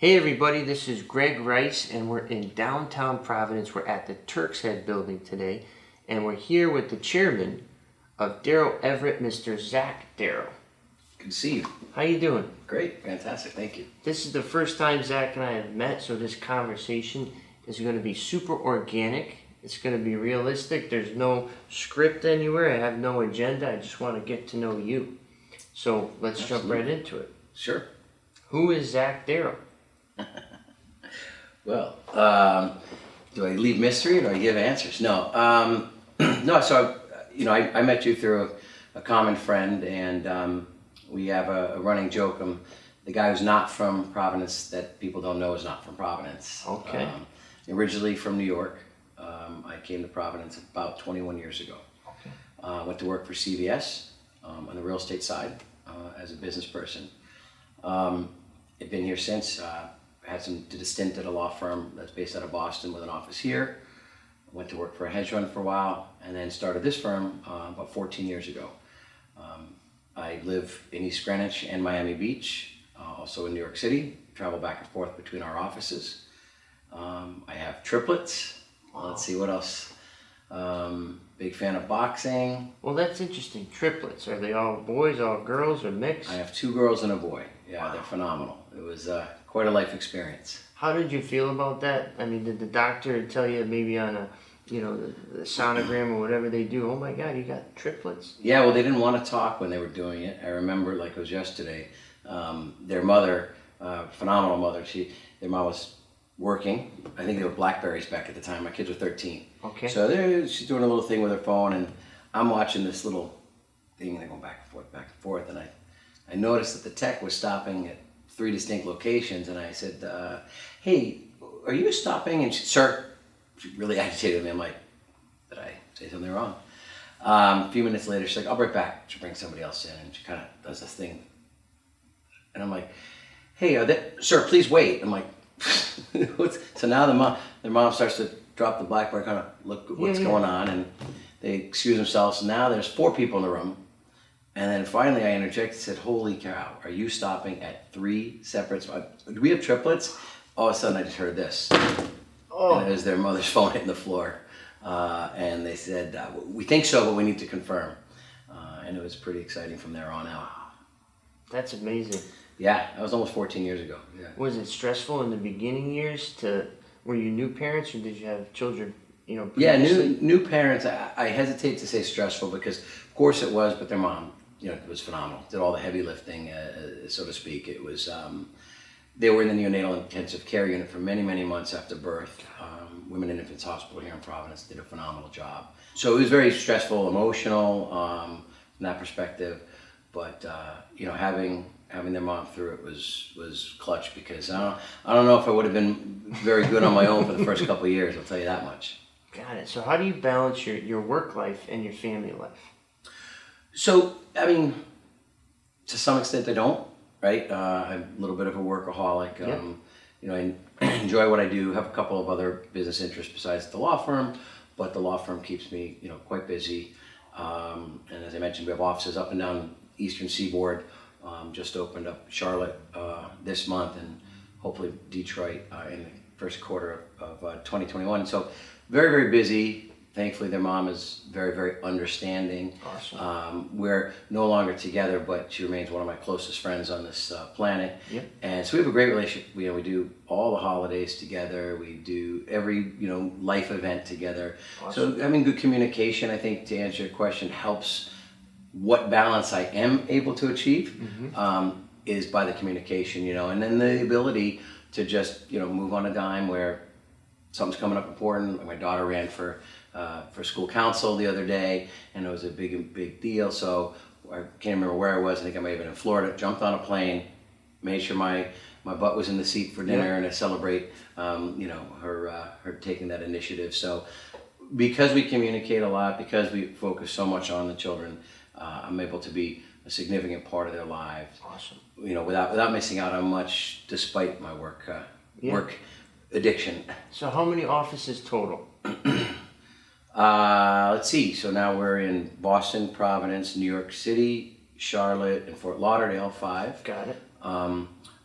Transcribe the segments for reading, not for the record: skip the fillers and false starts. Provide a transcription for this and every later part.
Hey everybody, this is Greg Rice and we're in downtown Providence. We're at the Turk's Head building today and we're here with the chairman of DarrowEverett, Mr. Zach Darrell. Good to see you. How you doing? Great, fantastic, thank you. This is the first time Zach and I have met, so this conversation is going to be super organic. It's going to be realistic. There's no script anywhere. I have no agenda. I just want to get to know you. So let's jump right into it. Sure. Who is Zach Darrell? Well, do I leave mystery or do I give answers? No. No, so, I met you through a common friend, and we have a running joke. The guy who's not from Providence that people don't know is not from Providence. Okay. Originally from New York. I came to Providence about 21 years ago. Okay. Went to work for CVS on the real estate side as a business person. I've been here since. Did a stint at a law firm that's based out of Boston with an office here. Went to work for a hedge fund for a while, and then started this firm about 14 years ago. I live in East Greenwich and Miami Beach, also in New York City. Travel back and forth between our offices. I have triplets. Wow. Let's see what else. Big fan of boxing. Well, that's interesting. Triplets. Are they all boys, all girls, or mixed? I have 2 girls and a boy. Yeah, Wow. They're phenomenal. It was quite a life experience. How did you feel about that? I mean, did the doctor tell you maybe on the sonogram or whatever they do, oh my God, you got triplets? Yeah, well, they didn't want to talk when they were doing it. I remember like it was yesterday. Their mother, phenomenal mother, their mom was working. I think they were Blackberries back at the time. My kids were 13. Okay. So she's doing a little thing with her phone, and I'm watching this little thing, and they're going back and forth, and I noticed that the tech was stopping at 3 distinct locations, and I said, hey, are you stopping? And she, sir, she really agitated me. I'm like, did I say something wrong? A few minutes later, she's like, I'll be right back. She brings somebody else in, and she kind of does this thing. And I'm like, hey, sir, please wait. I'm like, so now their mom starts to drop the Blackberry, kind of look at what's going on, and they excuse themselves. Now there's 4 people in the room. And then finally I interjected and said, holy cow, are you stopping at 3 separate spots? Do we have triplets? All of a sudden I just heard this. Oh. And it was their mother's phone hitting the floor. And they said, we think so, but we need to confirm. And it was pretty exciting from there on out. That's amazing. Yeah, that was almost 14 years ago. Yeah. Was it stressful in the beginning years? Were you new parents or did you have children? Yeah, Previously? new parents. I hesitate to say stressful because, of course, it was. But their mom, it was phenomenal. Did all the heavy lifting, so to speak. It was. They were in the neonatal intensive care unit for many, many months after birth. Women and Infants Hospital here in Providence did a phenomenal job. So it was very stressful, emotional from that perspective. But having their mom through it was clutch, because I don't know if I would have been very good on my own for the first couple of years. I'll tell you that much. Got it. So how do you balance your work life and your family life? So, I mean, to some extent I don't, right? I'm a little bit of a workaholic. I enjoy what I do, have a couple of other business interests besides the law firm, but the law firm keeps me, quite busy. And as I mentioned, we have offices up and down Eastern Seaboard. Just opened up Charlotte this month, and hopefully Detroit in the first quarter of 2021. So very, very busy. Thankfully, their mom is very, very understanding. Awesome. We're no longer together, but she remains one of my closest friends on this planet. Yep. And so we have a great relationship. We do all the holidays together. We do every, life event together. Awesome. So having good communication, I think, to answer your question, helps. What balance I am able to achieve is by the communication, and then the ability to just, move on a dime where something's coming up important. My daughter ran for school council the other day, and it was a big deal. So I can't remember where I was. I think I may have been in Florida. Jumped on a plane, made sure my butt was in the seat for dinner, and to celebrate, her taking that initiative. So because we communicate a lot, because we focus so much on the children, I'm able to be a significant part of their lives. Awesome. Without missing out on much, despite my work addiction. So how many offices total? Let's see. So now we're in Boston, Providence, New York City, Charlotte, and Fort Lauderdale, 5. Got it.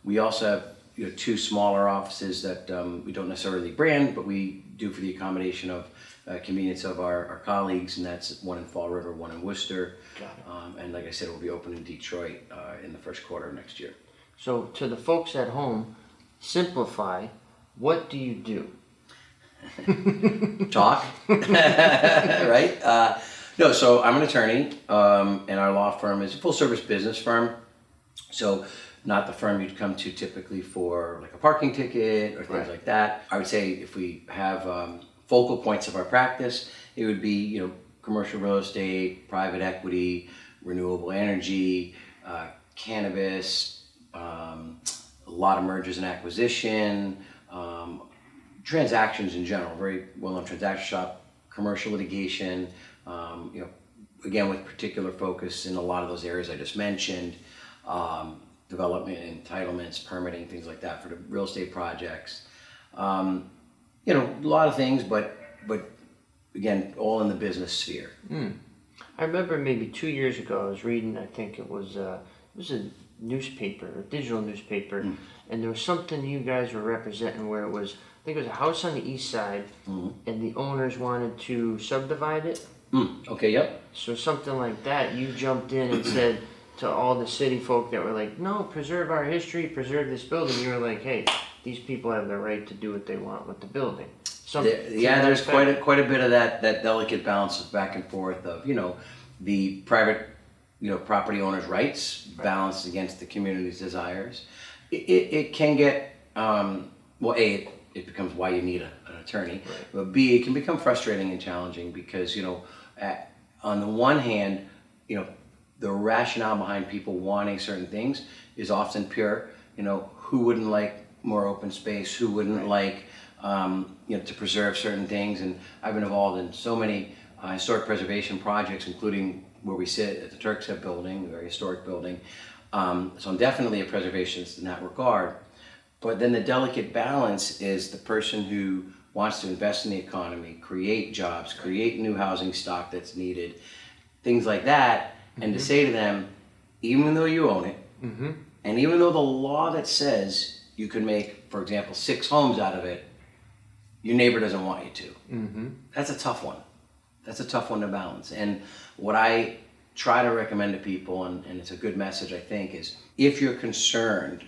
We also have, 2 smaller offices that we don't necessarily brand, but we do for the accommodation of convenience of our colleagues, and that's one in Fall River, one in Worcester. Got it. And like I said, we'll be open in Detroit in the first quarter of next year. So to the folks at home, simplify, what do you do? Talk, right? No, so I'm an attorney, and our law firm is a full-service business firm. So not the firm you'd come to typically for like a parking ticket or things like that. I would say if we have focal points of our practice, it would be, commercial real estate, private equity, renewable energy, cannabis, a lot of mergers and acquisition, transactions in general, very well-known transaction shop, commercial litigation, again with particular focus in a lot of those areas I just mentioned, development, entitlements, permitting, things like that for the real estate projects. A lot of things, but again, all in the business sphere. I remember maybe 2 years ago I was reading, I think it was a newspaper, a digital newspaper, and there was something you guys were representing where it was, I think it was a house on the east side, and the owners wanted to subdivide it. Okay, yep. So something like that, you jumped in and said to all the city folk that were like, no, preserve our history, preserve this building. You were like, hey, these people have the right to do what they want with the building. There's quite a bit of that delicate balance of back and forth of, the private, property owners' rights balanced against the community's desires. It can get, it becomes why you need an attorney, but B, it can become frustrating and challenging because, on the one hand, the rationale behind people wanting certain things is often pure. Who wouldn't like more open space? Who wouldn't like, to preserve certain things? And I've been involved in so many historic preservation projects, including where we sit at the Turk's Head building, a very historic building. So I'm definitely a preservationist in that regard. But then the delicate balance is the person who wants to invest in the economy, create jobs, create new housing stock that's needed, things like that, and to say to them, even though you own it, and even though the law that says you can make, for example, 6 homes out of it, your neighbor doesn't want you to. That's a tough one. That's a tough one to balance. And what I try to recommend to people, and it's a good message I think, is if you're concerned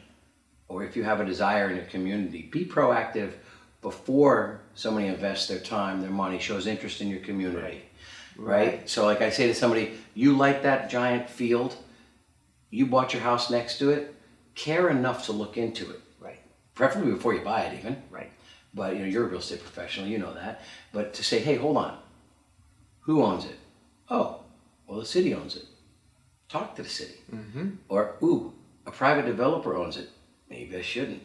or if you have a desire in your community, be proactive before somebody invests their time, their money, shows interest in your community. Right? So like I say to somebody, you like that giant field, you bought your house next to it, care enough to look into it. Right. Preferably before you buy it even. Right. But you're a real estate professional, you know that. But to say, hey, hold on, who owns it? Oh, well the city owns it. Talk to the city. Or, a private developer owns it. Maybe I shouldn't.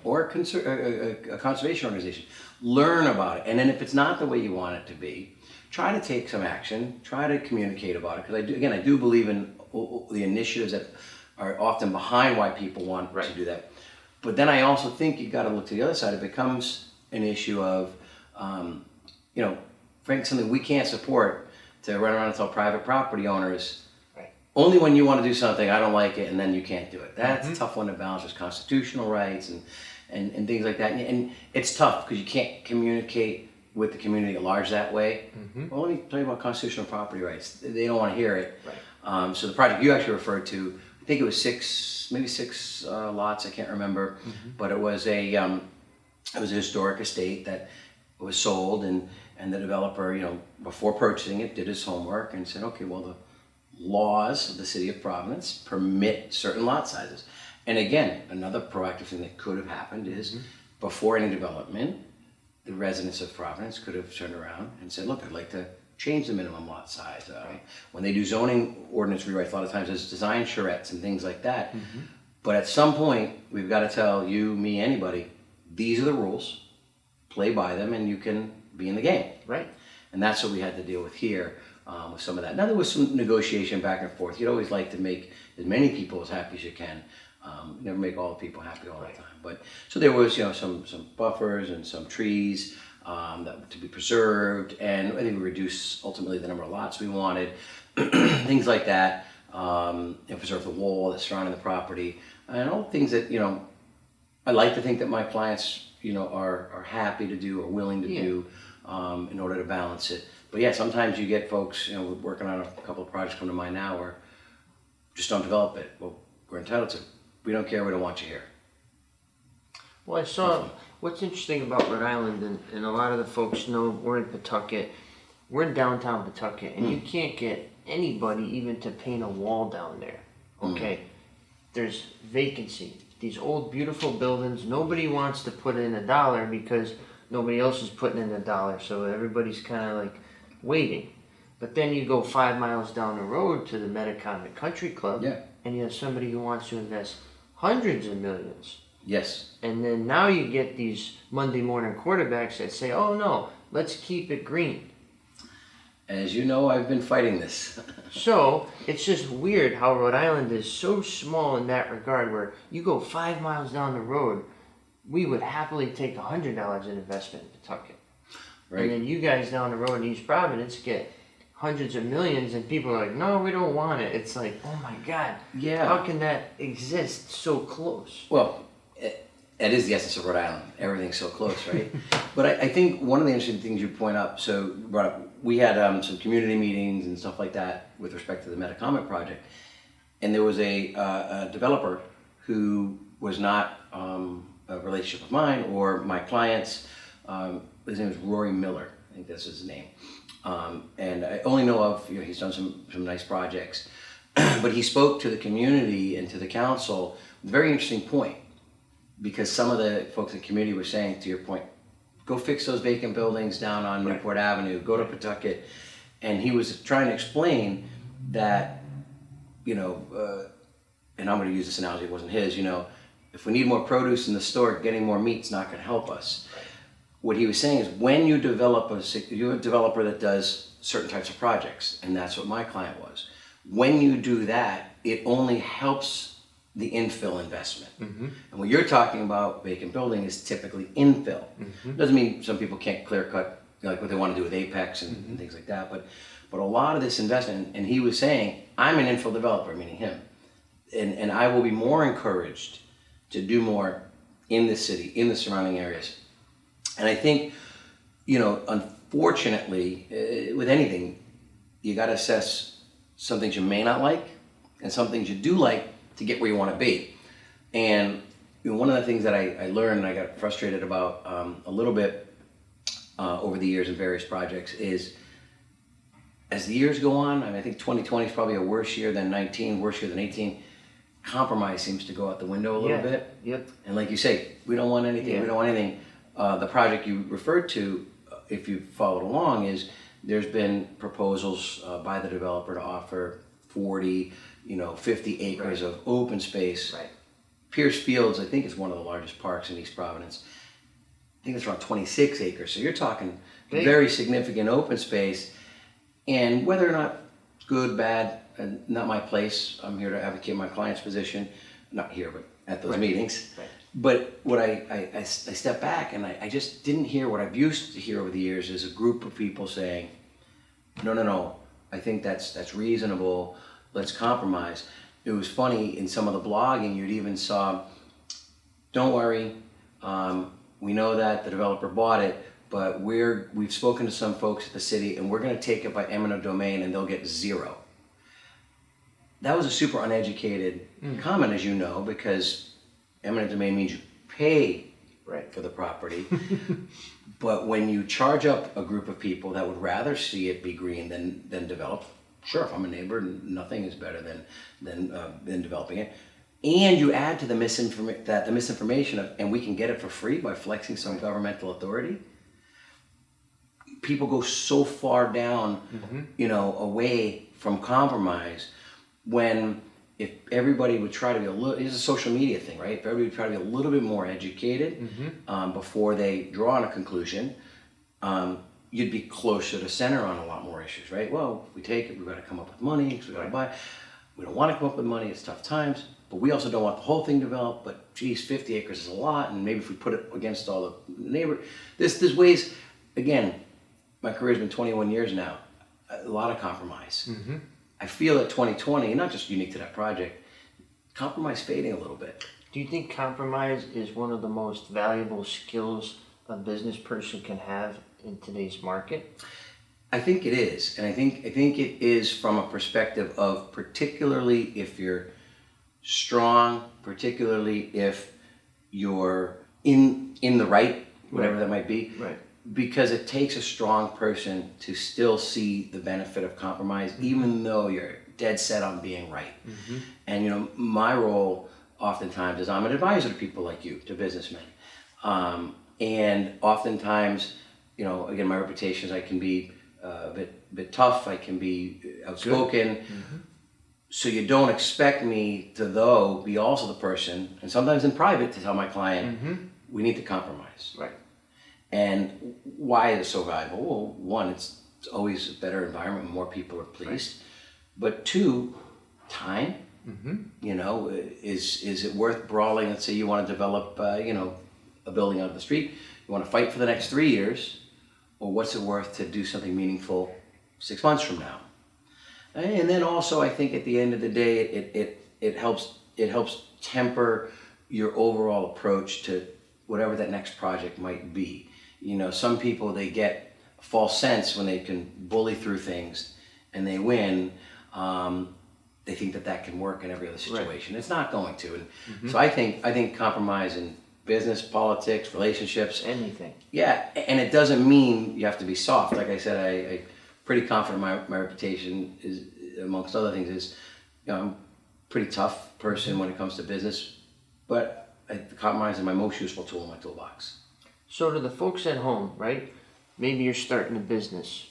Or a conservation organization. Learn about it. And then if it's not the way you want it to be, try to take some action, try to communicate about it. Because I do believe in the initiatives that are often behind why people want to do that. But then I also think you got to look to the other side. It becomes an issue of, frankly, something we can't support to run around and tell private property owners, only when you want to do something, I don't like it, and then you can't do it. That's a tough one to balance. There's constitutional rights and things like that. And it's tough because you can't communicate with the community at large that way. Well, let me tell you about constitutional property rights. They don't want to hear it. So the project you actually referred to, I think it was 6 lots, I can't remember, but it was a historic estate that was sold, and the developer, before purchasing it, did his homework and said, okay, well, the laws of the city of Providence permit certain lot sizes. And again, another proactive thing that could have happened is before any development, the residents of Providence could have turned around and said, look, I'd like to change the minimum lot size. When they do zoning ordinance rewrites, a lot of times there's design charrettes and things like that. But at some point, we've got to tell you, me, anybody, these are the rules, play by them, and you can be in the game. Right. And that's what we had to deal with here with some of that. Now, there was some negotiation back and forth. You'd always like to make as many people as happy as you can. Never make all the people happy all the time. But so there was, some buffers and some trees that were to be preserved, and I think we reduced ultimately the number of lots we wanted, things like that. And preserve the wall that's surrounding the property, and all things that I like to think that my clients, are happy to do or willing to do in order to balance it. But yeah, sometimes you get folks, we're working on a couple of projects come to mind now where just don't develop it. Well, we're entitled to. We don't care. We don't want you here. Well, I saw, what's interesting about Rhode Island, and a lot of the folks know we're in Pawtucket. We're in downtown Pawtucket, and you can't get anybody even to paint a wall down there. Okay? There's vacancy. These old, beautiful buildings, nobody wants to put in $1 because nobody else is putting in $1, so everybody's kind of like waiting. But then you go 5 miles down the road to the Metacomet Country Club, and you have somebody who wants to invest hundreds of millions. Yes. And then now you get these Monday morning quarterbacks that say, oh no, let's keep it green. As you know, I've been fighting this. So it's just weird how Rhode Island is so small in that regard, where you go 5 miles down the road, we would happily take $100 in investment in Pawtucket. Right. And then you guys down the road in East Providence get hundreds of millions, and people are like, no, we don't want it. It's like, oh my God, how can that exist so close? Well, it is the essence of Rhode Island. Everything's so close, right? But I think one of the interesting things you point up, we had some community meetings and stuff like that with respect to the Metacomet project. And there was a developer who was not a relationship of mine or my client's. His name is Rory Miller. I think that's his name. And I only know of, he's done some nice projects. But he spoke to the community and to the council with a very interesting point. Because some of the folks in the community were saying, to your point, go fix those vacant buildings down on Newport Avenue, go to Pawtucket. And he was trying to explain that, and I'm going to use this analogy, it wasn't his, if we need more produce in the store, getting more meat's not going to help us. Right. What he was saying is when you develop you're a developer that does certain types of projects, and that's what my client was. When you do that, it only helps the infill investment. And what you're talking about, vacant building, is typically infill. Doesn't mean some people can't clear cut like what they want to do with Apex and things like that, but a lot of this investment, and he was saying, I'm an infill developer, meaning him, and I will be more encouraged to do more in the city, in the surrounding areas. And I think, unfortunately, with anything, you got to assess some things you may not like and some things you do like to get where you want to be. And one of the things that I learned and I got frustrated about a little bit over the years in various projects is, as the years go on, I think 2020 is probably a worse year than 19, worse year than 18. Compromise seems to go out the window a little bit. Yep. And like you say, we don't want anything, we don't want anything. The project you referred to, if you followed along, is there's been proposals by the developer to offer 40, 50 acres of open space. Right. Pierce Fields, I think, is one of the largest parks in East Providence. I think it's around 26 acres. So you're talking very significant open space. And whether or not it's good, bad, not my place. I'm here to advocate my client's position. Not here, but at those meetings. Right. But what I step back and I just didn't hear what I've used to hear over the years is a group of people saying, no, I think that's reasonable. Let's compromise. It was funny in some of the blogging, you'd even saw, don't worry, we know that the developer bought it, but we've spoken to some folks at the city and we're going to take it by eminent domain and they'll get 0. That was a super uneducated comment, as you know, because eminent domain means you pay for the property. But when you charge up a group of people that would rather see it be green than developed, sure, if I'm a neighbor, nothing is better than developing it. And you add to the misinformation and we can get it for free by flexing some governmental authority. People go so far down, away from compromise, when if everybody would try to be it's a social media thing, right? If everybody would try to be a little bit more educated before they draw on a conclusion, you'd be closer to center on a lot more issues, right? Well, if we take it, we've got to come up with money, because we've got to buy. We don't want to come up with money, it's tough times, but we also don't want the whole thing developed, but geez, 50 acres is a lot, and maybe if we put it against all the neighbor, there's ways, again, my career's been 21 years now, a lot of compromise. I feel that 2020, and not just unique to that project, compromise fading a little bit. Do you think compromise is one of the most valuable skills a business person can have in today's market? I think it is, and I think it is from a perspective of, particularly if you're strong, particularly if you're in the right, whatever that might be. Right. Because it takes a strong person to still see the benefit of compromise, even though you're dead set on being right. And you know, my role oftentimes is I'm an advisor to people like you, to businessmen, and oftentimes, you know, again, my reputation is I can be a bit tough, I can be outspoken. So you don't expect me to, though, be also the person, and sometimes in private, to tell my client, we need to compromise. Right. And why is it so valuable? Well, one, it's always a better environment, more people are pleased. But two, time. You know, is it worth brawling? Let's say you want to develop, you know, a building out of the street. You want to fight for the next 3 years, or what's it worth to do something meaningful 6 months from now? And then also, I think at the end of the day, it helps temper your overall approach to whatever that next project might be. You know, some people, they get a false sense when they can bully through things and they win. They think that can work in every other situation. Right. It's not going to. And so I think compromise in business, politics, relationships, anything. Yeah, and it doesn't mean you have to be soft. Like I said, I pretty confident my reputation is, amongst other things, is, you know, I'm a pretty tough person when it comes to business, but compromise is my most useful tool in my toolbox. So to the folks at home, right? Maybe you're starting a business.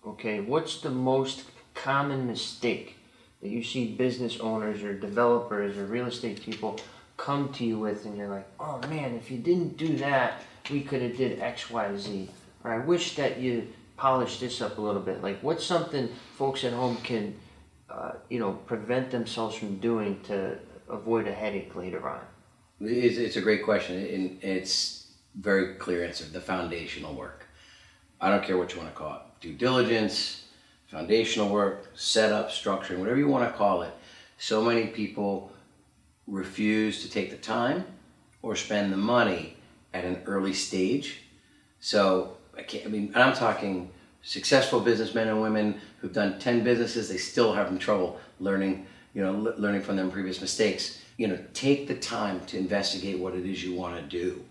Okay, what's the most common mistake that you see business owners or developers or real estate people come to you with, and you're like, oh man, if you didn't do that, we could have did X, Y, Z. Or I wish that you polished this up a little bit. Like, what's something folks at home can, prevent themselves from doing to avoid a headache later on? It's a great question, and it's very clear answer. The foundational work. I don't care what you want to call it. Due diligence, foundational work, setup, structuring, whatever you want to call it. So many people refuse to take the time or spend the money at an early stage. So and I'm talking successful businessmen and women who've done 10 businesses, they still having trouble learning from their previous mistakes. You know, take the time to investigate what it is you want to do.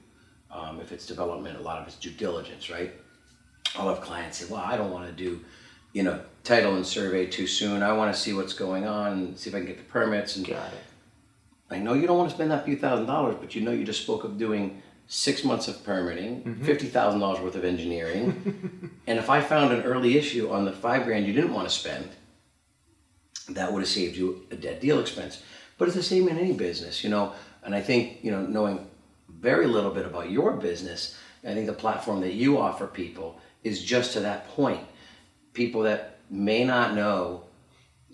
If it's development, a lot of it's due diligence, right? I'll have clients say, well, I don't want to do, title and survey too soon. I want to see what's going on and see if I can get the permits. And got it. I know you don't want to spend that few $1,000s, but you just spoke of doing 6 months of permitting, $50,000 worth of engineering. And if I found an early issue on the $5,000 you didn't want to spend, that would have saved you a dead deal expense. But it's the same in any business, and I think, knowing very little bit about your business, I think the platform that you offer people is just to that point. People that may not know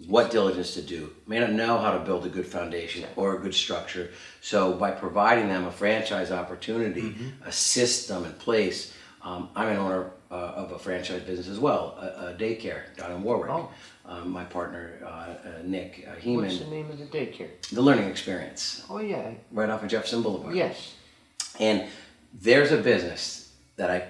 what diligence to do, may not know how to build a good foundation or a good structure. So by providing them a franchise opportunity, a system in place, I'm an owner of a franchise business as well, a daycare down in Warwick. Oh. My partner, Nick Heeman. What's the name of the daycare? The Learning Experience. Oh yeah. Right off of Jefferson Boulevard. Yes. And there's a business that I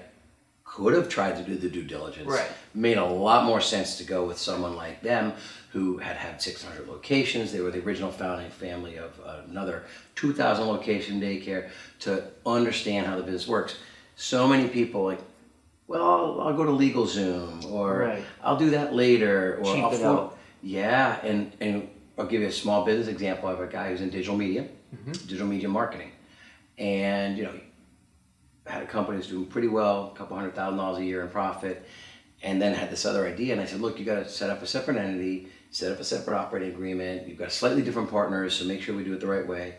could have tried to do the due diligence. Right. Made a lot more sense to go with someone like them who had 600 locations. They were the original founding family of another 2,000 location daycare, to understand how the business works. So many people like, well, I'll go to LegalZoom, or right. I'll do that later, or cheap I'll it out. Yeah, and I'll give you a small business example. I have a guy who's in digital media, digital media marketing, and had a company that's doing pretty well, a couple $100,000 a year in profit, and then had this other idea. And I said, look, you got to set up a separate entity, set up a separate operating agreement. You've got slightly different partners, so make sure we do it the right way.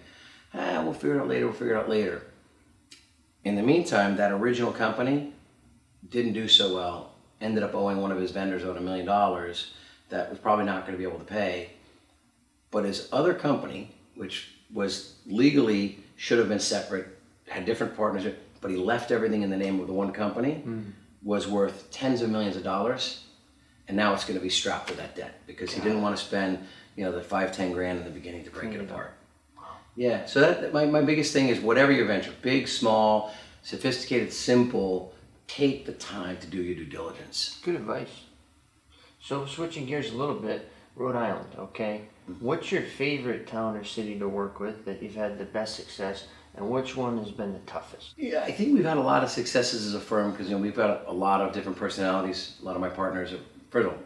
We'll figure it out later. In the meantime, that original company didn't do so well. Ended up owing one of his vendors about $1 million that was probably not going to be able to pay. But his other company, which was legally should have been separate, had different partners, but he left everything in the name of the one company, was worth tens of millions of dollars, and now it's going to be strapped with that debt because he didn't want to spend, the $5-10 grand in the beginning to break it apart. Yeah, so my biggest thing is whatever your venture, big, small, sophisticated, simple, take the time to do your due diligence. Good advice. So switching gears a little bit, Rhode Island, okay? What's your favorite town or city to work with that you've had the best success, and which one has been the toughest? Yeah, I think we've had a lot of successes as a firm because we've got a lot of different personalities. A lot of my partners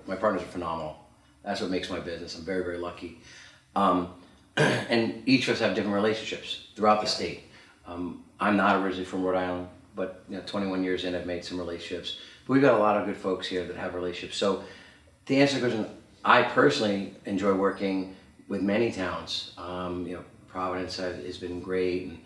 my partners are phenomenal. That's what makes my business. I'm very, very lucky. And each of us have different relationships throughout the state. I'm not originally from Rhode Island, but 21 years in, I've made some relationships. But we've got a lot of good folks here that have relationships. So to answer the question, I personally enjoy working with many towns. Providence has been great, and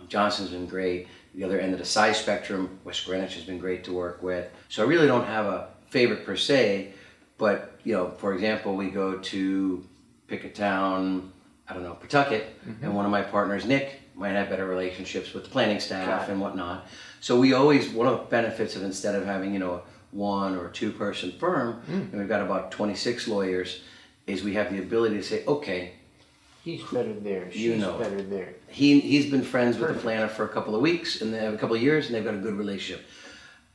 Johnson's been great. The other end of the size spectrum, West Greenwich has been great to work with. So I really don't have a favorite per se, but for example, we go to pick a town, I don't know, Pawtucket, and one of my partners, Nick, might have better relationships with the planning staff and whatnot. So we always, one of the benefits of instead of having, a 1 or 2 person firm, and we've got about 26 lawyers, is we have the ability to say, okay, he's better there, she's better there. He's been friends with the planner for a couple of weeks, and they have a couple of years, and they've got a good relationship.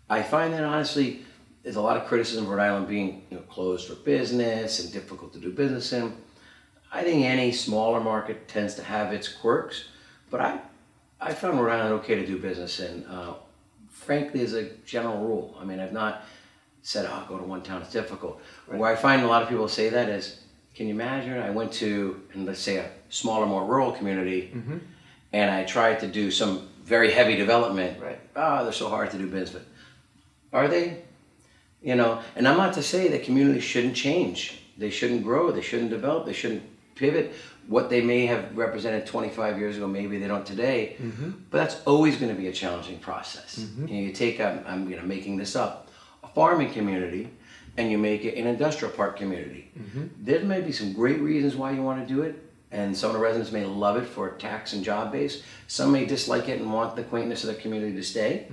I find that honestly, there's a lot of criticism of Rhode Island being closed for business and difficult to do business in. I think any smaller market tends to have its quirks, but I found Rhode Island okay to do business in. Frankly, as a general rule. I mean, I've not said, oh, go to one town, it's difficult. Right. Where I find a lot of people say that is, can you imagine, I went to, and let's say a smaller, more rural community, and I tried to do some very heavy development. Right. Oh, they're so hard to do business with. Are they? And I'm not to say that communities shouldn't change. They shouldn't grow, they shouldn't develop, they shouldn't pivot. What they may have represented 25 years ago, maybe they don't today. But that's always going to be a challenging process. You take, I'm making this up, a farming community, and you make it an industrial park community. There may be some great reasons why you want to do it, and some of the residents may love it for tax and job base. Some may dislike it and want the quaintness of the community to stay.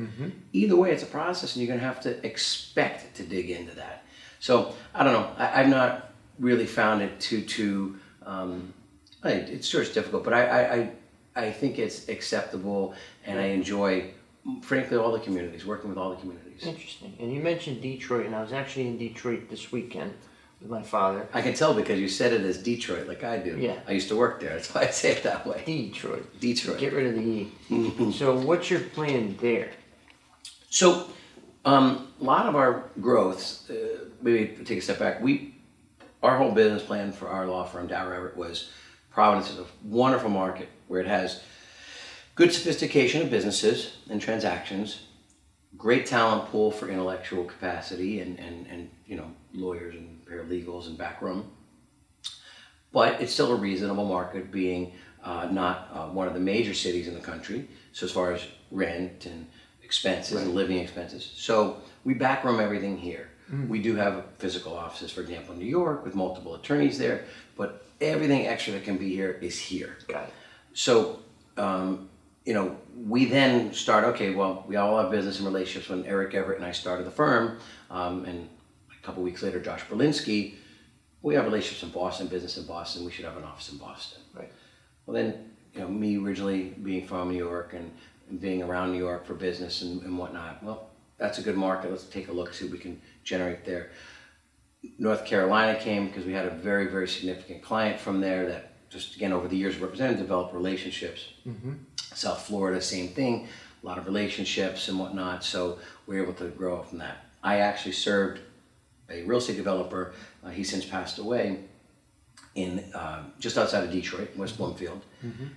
Either way, it's a process, and you're going to have to expect to dig into that. So I don't know. I've not really found it too. It's sure it's difficult, but I think it's acceptable, and I enjoy, frankly, all the communities, working with all the communities. Interesting. And you mentioned Detroit, and I was actually in Detroit this weekend with my father. I can tell because you said it as Detroit, like I do. Yeah. I used to work there. That's why I say it that way. Detroit. Detroit. Get rid of the E. So what's your plan there? So a lot of our growth, maybe take a step back, our whole business plan for our law firm, DarrowEverett, was Providence is a wonderful market where it has good sophistication of businesses and transactions, great talent pool for intellectual capacity and lawyers and paralegals and backroom. But it's still a reasonable market, being not one of the major cities in the country. So as far as rent and expenses and living expenses. So we backroom everything here. We do have physical offices, for example, in New York with multiple attorneys there, but everything extra that can be here is here. Got it. So, we then start, okay, well, we all have business and relationships. When Eric Everett and I started the firm, and a couple weeks later, Josh Berlinski, we have relationships in Boston, business in Boston, we should have an office in Boston. Right. Well then, me originally being from New York and being around New York for business and whatnot, well, that's a good market. Let's take a look, see what we can generate there. North Carolina came because we had a very, very significant client from there that just, again, over the years represented, developed relationships. South Florida, same thing, a lot of relationships and whatnot, so we were able to grow from that. I actually served a real estate developer, he's since passed away, in just outside of Detroit, West Bloomfield,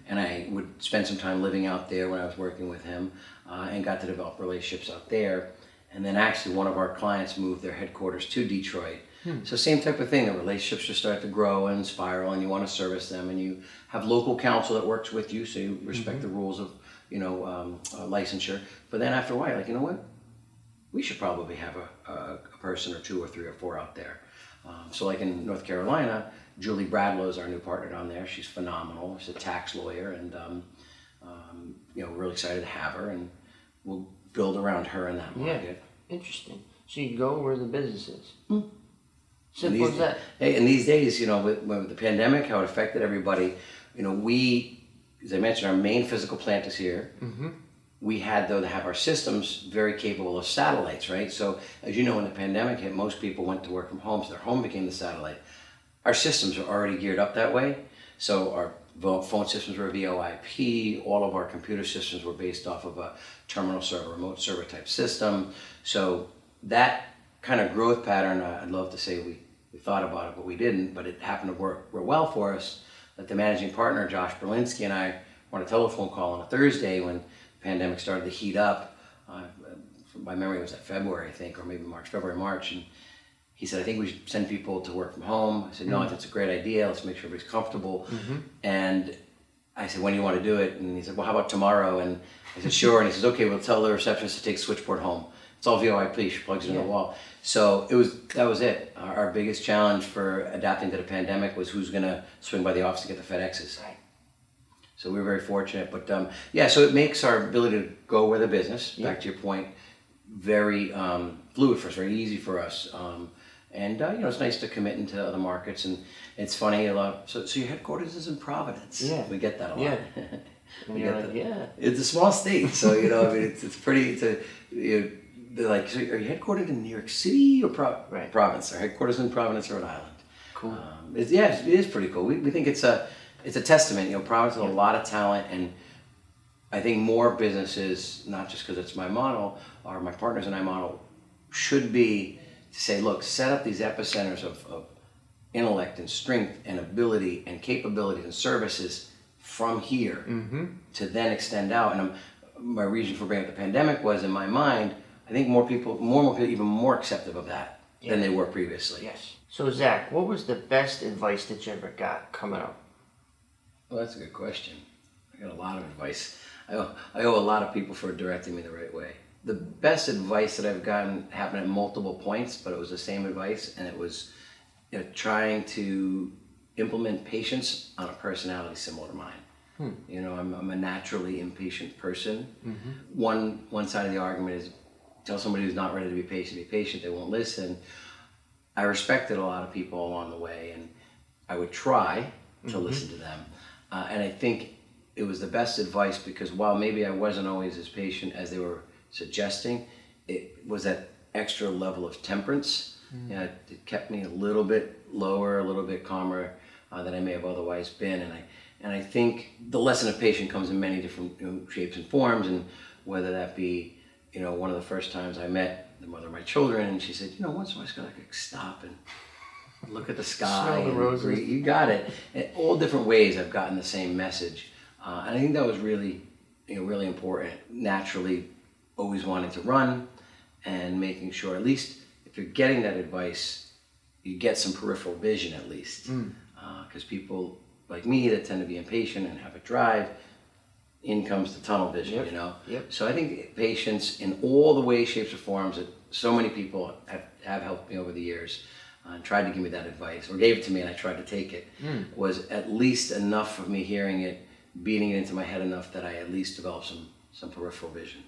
and I would spend some time living out there when I was working with him, and got to develop relationships out there. And then actually one of our clients moved their headquarters to Detroit. So same type of thing, the relationships just start to grow and spiral, and you want to service them, and you have local counsel that works with you, so you respect the rules of licensure. But then after a while, like, you know what, we should probably have a person or 2 or 3 or 4 out there. So like in North Carolina, Julie Bradlow is our new partner down there. She's phenomenal. She's a tax lawyer, and we're really excited to have her, and we'll build around her in that market. Yeah, interesting. So you go where the business is. Simple as that. Hey, in these days, with the pandemic, how it affected everybody, we as I mentioned, our main physical plant is here. Mm-hmm. We had, though, to have our systems very capable of satellites, right? So, as you know, when the pandemic hit, most people went to work from home, so their home became the satellite. Our systems are already geared up that way. So our phone systems were VoIP, all of our computer systems were based off of a terminal server, remote server type system. So that kind of growth pattern, I'd love to say we thought about it, but we didn't, but it happened to work real well for us. That the managing partner, Josh Berlinski, and I were on a telephone call on a Thursday when the pandemic started to heat up. By memory, it was that February, I think, or maybe February, March. And he said, I think we should send people to work from home. I said, no, that's a great idea. Let's make sure everybody's comfortable. And I said, when do you want to do it? And he said, well, how about tomorrow? And I said, sure. And he says, okay, we'll tell the receptionist to take switchboard home. It's all VoIP. She plugs it in the wall. So that was it. Our biggest challenge for adapting to the pandemic was who's going to swing by the office to get the FedExes. Right. So we were very fortunate. But so it makes our ability to go with the business, back to your point, very fluid for us, very easy for us. It's nice to commit into other markets, and it's funny a lot. So your headquarters is in Providence. Yeah, we get that a lot. Yeah, It's a small state, so it's pretty. They're like, so are you headquartered in New York City or Providence? Our headquarters in Providence, Rhode Island. Cool. It is pretty cool. We think it's a testament. Providence has a lot of talent, and I think more businesses, not just because it's my model or my partners and I model, should be to say, look, set up these epicenters of intellect and strength and ability and capabilities and services from here to then extend out. And my reason for bringing up the pandemic was, in my mind, I think more and more people even more accepting of that than they were previously. Yes. So Zach, what was the best advice that you ever got coming up? Well, that's a good question. I got a lot of advice. I owe a lot of people for directing me the right way. The best advice that I've gotten happened at multiple points, but it was the same advice, and it was trying to implement patience on a personality similar to mine. I'm a naturally impatient person. One side of the argument is tell somebody who's not ready to be patient, they won't listen. I respected a lot of people along the way, and I would try to listen to them. And I think it was the best advice because while maybe I wasn't always as patient as they were suggesting, it was that extra level of temperance. It kept me a little bit lower, a little bit calmer than I may have otherwise been. And I think the lesson of patience comes in many different shapes and forms, and whether that be one of the first times I met the mother of my children, and she said, once in a while I just gotta stop and look at the sky. Smell the roses. Breathe. You got it. In all different ways I've gotten the same message. And I think that was really, really important. Naturally, always wanting to run and making sure, at least if you're getting that advice, you get some peripheral vision at least. Because people like me that tend to be impatient and have a drive, in comes the tunnel vision, So I think patience in all the ways, shapes, or forms that so many people have helped me over the years and tried to give me that advice, or gave it to me and I tried to take it, was at least enough of me hearing it, beating it into my head enough that I at least developed some peripheral vision.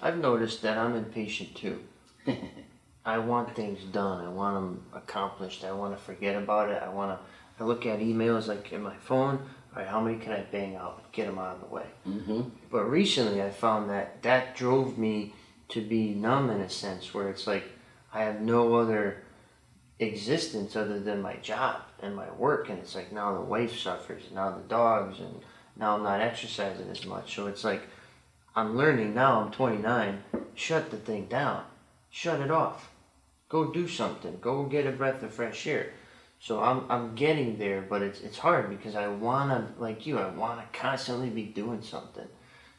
I've noticed that I'm impatient too. I want things done. I want them accomplished. I want to forget about it. I look at emails like in my phone. All right, how many can I bang out? Get them out of the way. But recently I found that drove me to be numb in a sense, where it's like I have no other existence other than my job and my work, and it's like now the wife suffers, now the dogs, and now I'm not exercising as much. So it's like I'm learning now, I'm 29, shut the thing down, shut it off, go do something, go get a breath of fresh air. So I'm getting there, but it's hard because I wanna, like you, I wanna constantly be doing something.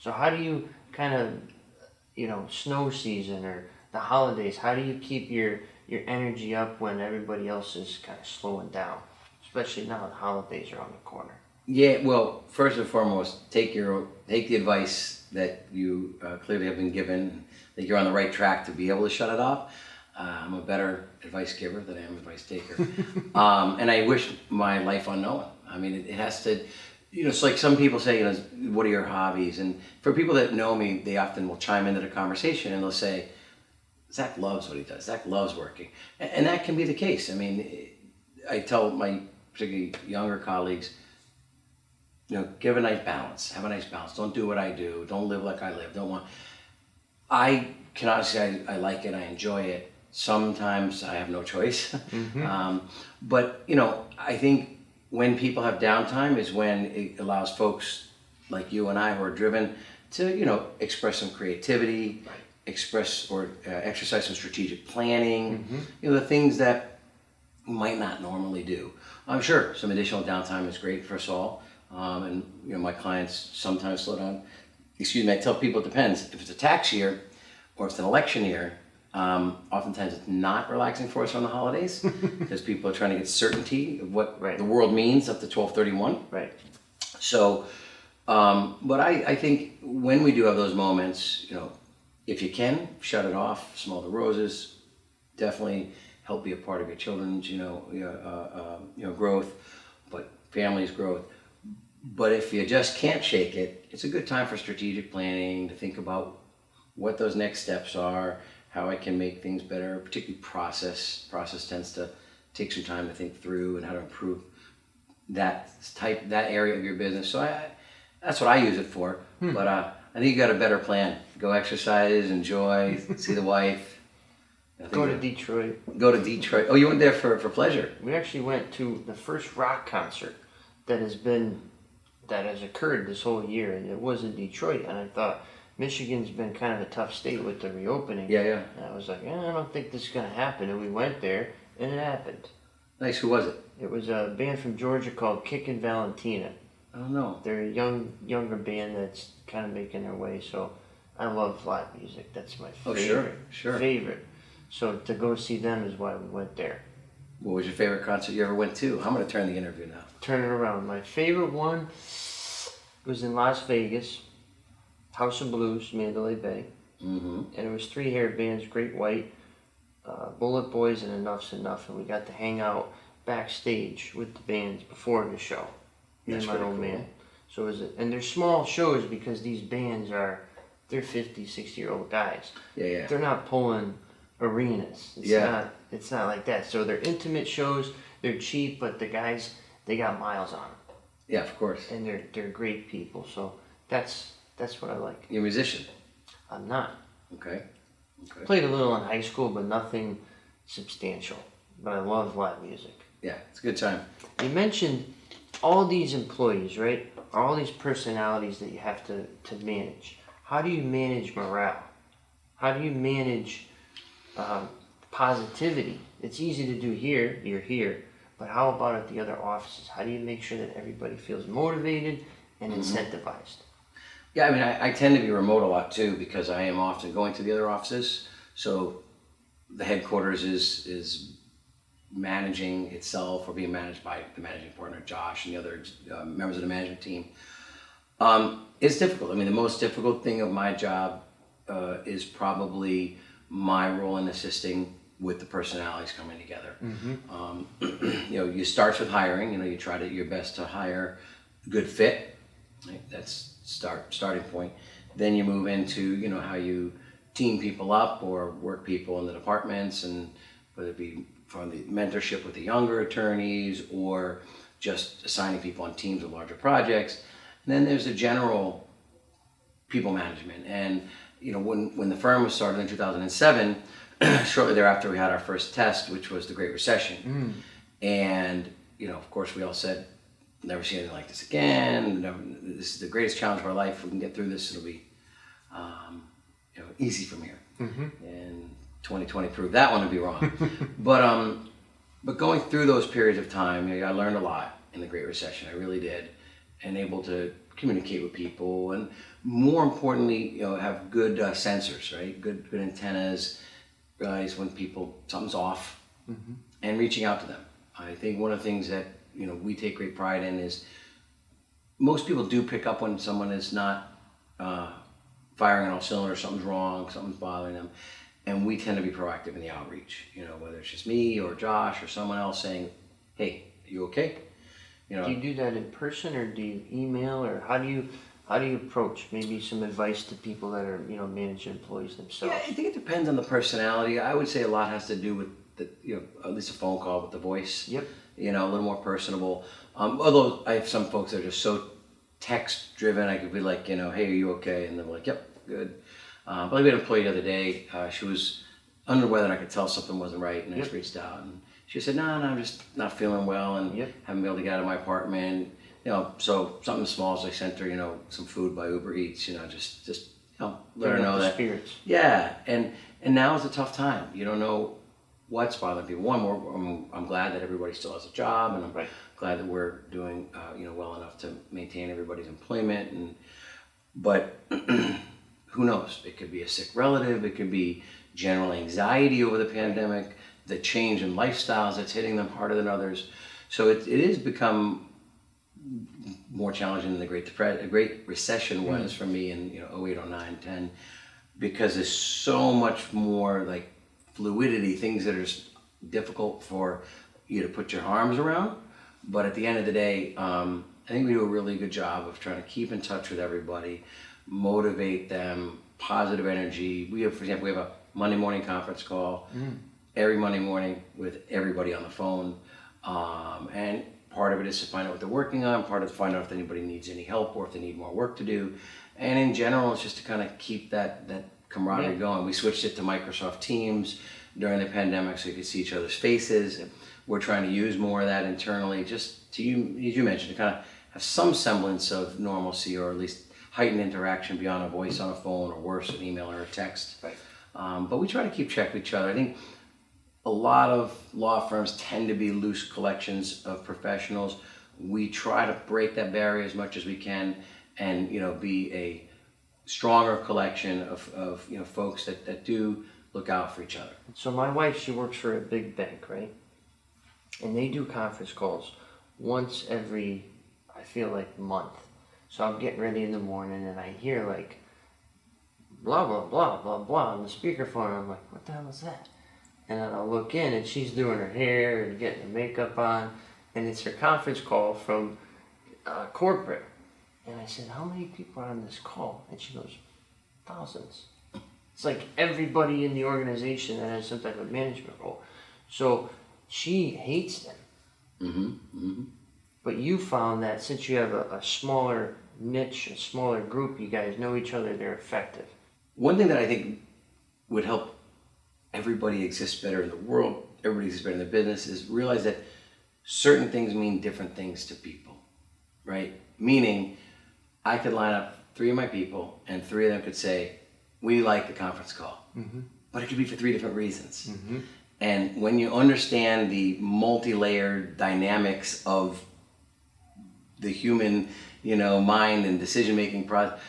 So how do you kind of, snow season or the holidays, how do you keep your energy up when everybody else is kind of slowing down? Especially now the holidays are on the corner. Yeah, well, first and foremost, take the advice that you clearly have been given. I think you're on the right track to be able to shut it off. I'm a better advice giver than I am advice taker. And I wish my life unknown. I mean, it has to, it's like some people say, what are your hobbies? And for people that know me, they often will chime into the conversation and they'll say, Zach loves what he does. Zach loves working. And that can be the case. I mean, I tell my particularly younger colleagues, give a nice balance. Have a nice balance. Don't do what I do. Don't live like I live. Don't want. I can honestly say I like it. I enjoy it. Sometimes I have no choice. But I think when people have downtime is when it allows folks like you and I who are driven to express some creativity, express or exercise some strategic planning. The things that you might not normally do. I'm sure some additional downtime is great for us all. And my clients sometimes slow down. Excuse me, I tell people it depends. If it's a tax year or if it's an election year, oftentimes it's not relaxing for us on the holidays because people are trying to get certainty of what the world means up to 12/31. Right. So, but I think when we do have those moments, if you can, shut it off, smell the roses, definitely help be a part of your children's, growth, but family's growth. But if you just can't shake it, it's a good time for strategic planning to think about what those next steps are, how I can make things better, particularly process. Process tends to take some time to think through and how to improve that area of your business. So that's what I use it for. But I think you got a better plan. Go exercise, enjoy, see the wife. Go to Detroit. Go to Detroit. Oh, you went there for pleasure. We actually went to the first rock concert that has occurred this whole year, and it was in Detroit. And I thought Michigan's been kind of a tough state with the reopening. Yeah. And I was like, I don't think this is gonna happen. And we went there, and it happened. Nice. Who was it? It was a band from Georgia called Kickin' Valentina. I don't know. They're a younger band that's kind of making their way. So I love live music. That's my favorite. So to go see them is why we went there. What was your favorite concert you ever went to? I'm going to turn the interview now. Turn it around. My favorite one was in Las Vegas, House of Blues, Mandalay Bay. And it was 3 hair bands, Great White, Bullet Boys, and Enough's Enough. And we got to hang out backstage with the bands before the show. Me and my old man. So and they're small shows because these bands they're 50, 60-year-old guys. Yeah. They're not pulling arenas. It's not like that. So they're intimate shows. They're cheap, but the guys, they got miles on them. Yeah, of course. And they're great people. So that's what I like. You're a musician? I'm not. Okay. Played a little in high school, but nothing substantial. But I love live music. Yeah, it's a good time. You mentioned all these employees, right? All these personalities that you have to manage. How do you manage morale? How do you manage positivity? It's easy to do here, you're here, but how about at the other offices? How do you make sure that everybody feels motivated and incentivized? Yeah, I mean, I tend to be remote a lot too because I am often going to the other offices. So the headquarters is managing itself or being managed by the managing partner, Josh, and the other members of the management team. It's difficult. I mean, the most difficult thing of my job is probably my role in assisting with the personalities coming together. You start with hiring. You try your best to hire a good fit. Right? That's starting point. Then you move into how you team people up or work people in the departments, and whether it be from the mentorship with the younger attorneys or just assigning people on teams of larger projects. And then there's the general people management. And when the firm was started in 2007, shortly thereafter we had our first test, which was the Great Recession. And of course we all said, never see anything like this again. This is the greatest challenge of our life. If we can get through this, it'll be easy from here. And 2020 proved that one to be wrong. But going through those periods of time, I learned a lot in the Great Recession. I really did, and able to communicate with people, and more importantly, have good sensors, right? Good antennas. Realize when something's off, and reaching out to them. I think one of the things that we take great pride in is most people do pick up when someone is not firing on all cylinders, something's wrong, something's bothering them. And we tend to be proactive in the outreach, whether it's just me or Josh or someone else saying, hey, you okay? Do you do that in person, or do you email, or how do you approach maybe some advice to people that are, managing employees themselves? Yeah, I think it depends on the personality. I would say a lot has to do with at least a phone call with the voice. Yep. A little more personable. Although I have some folks that are just so text driven. I could be like, hey, are you okay? And they're like, yep, good. But we had an employee the other day. She was under the weather, and I could tell something wasn't right, and I just reached out, and she said, no, I'm just not feeling well, and haven't been able to get out of my apartment. So something small. So I sent her, some food by Uber Eats. Just let her know that. Spirits. Yeah, and now is a tough time. You don't know what's bothering people. I'm glad that everybody still has a job, and I'm glad that we're doing well enough to maintain everybody's employment. But who knows? It could be a sick relative. It could be general anxiety over the pandemic, the change in lifestyles that's hitting them harder than others. So it has become more challenging than the Great Recession was for me in 08, 09, 10, because there's so much more like fluidity, things that are difficult for you to put your arms around. But at the end of the day, I think we do a really good job of trying to keep in touch with everybody, motivate them, positive energy. For example, we have a Monday morning conference call every Monday morning with everybody on the phone. And part of it is to find out what they're working on, part of it to find out if anybody needs any help or if they need more work to do. And in general, it's just to kind of keep that camaraderie going. We switched it to Microsoft Teams during the pandemic so you could see each other's faces. We're trying to use more of that internally, just to, as you mentioned, to kind of have some semblance of normalcy, or at least heightened interaction beyond a voice on a phone, or worse, an email or a text. But we try to keep check with each other. I think a lot of law firms tend to be loose collections of professionals. We try to break that barrier as much as we can, and be a stronger collection of folks that do look out for each other. So my wife, she works for a big bank, right? And they do conference calls once every, I feel like, month. So I'm getting ready in the morning and I hear like blah blah blah blah blah on the speakerphone. I'm like, what the hell is that? And then I'll look in and she's doing her hair and getting her makeup on, and it's her conference call from corporate. And I said, how many people are on this call? And she goes, thousands. It's like everybody in the organization that has some type of management role. So she hates them. But you found that since you have a smaller niche, a smaller group, you guys know each other, they're effective. One thing that I think would help everybody exist better in the world, everybody exists better in the business, is realize that certain things mean different things to people, right? Meaning, I could line up 3 of my people and 3 of them could say, we like the conference call. But it could be for 3 different reasons. And when you understand the multi-layered dynamics of the human, mind and decision-making process,